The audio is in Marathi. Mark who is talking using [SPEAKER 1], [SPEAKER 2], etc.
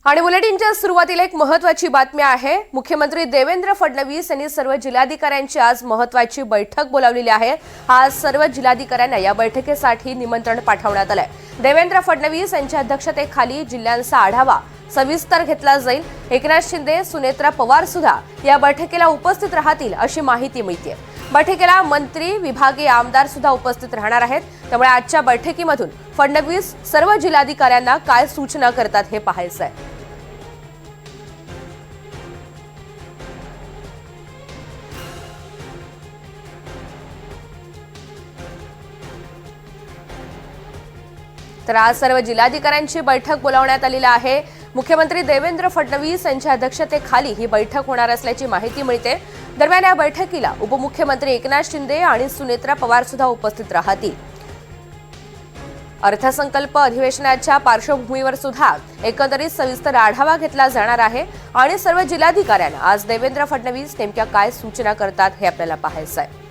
[SPEAKER 1] आणि बुलेटिनच्या सुरुवातीला एक महत्त्वाची बातमी आहे। मुख्यमंत्री देवेंद्र फडणवीस यांनी सर्व जिल्हाधिकाऱ्यांची आज महत्त्वाची बैठक बोलावलेली आहे। आज सर्व जिल्हाधिकाऱ्यांना या बैठकीसाठी निमंत्रण पाठवण्यात आलंय। देवेंद्र फडणवीस यांच्या अध्यक्षतेखाली जिल्ह्यांचा आढावा सविस्तर घेतला जाईल। एकनाथ शिंदे, सुनेत्रा पवार सुद्धा या बैठकीला उपस्थित राहतील अशी माहिती मिळते। बैठकीला मंत्री, विभागीय आमदार सुद्धा उपस्थित राहणार आहेत। त्यामुळे आजच्या बैठकीमधून फडणवीस सर्व जिल्हाधिकाऱ्यांना काय सूचना करतात हे पाहायचं आहे। तर आज सर्व जिल्हाधिकाऱ्यांची बैठक बोलावण्यात आलेली आहे। मुख्यमंत्री देवेंद्र फडणवीस यांच्या अध्यक्षतेखाली ही बैठक होणार असल्याची माहिती मिळते। दरम्यान या बैठकीला उपमुख्यमंत्री एकनाथ शिंदे आणि सुनेत्रा पवार सुद्धा उपस्थित राहतील। अर्थसंकल्प अधिवेशनाच्या पार्श्वभूमीवर सुद्धा एकंदरीत सविस्तर आढावा घेतला जाणार आहे आणि सर्व जिल्हाधिकाऱ्यांना आज देवेंद्र फडणवीस नेमक्या काय सूचना करतात हे आपल्याला पाहायचं आहे।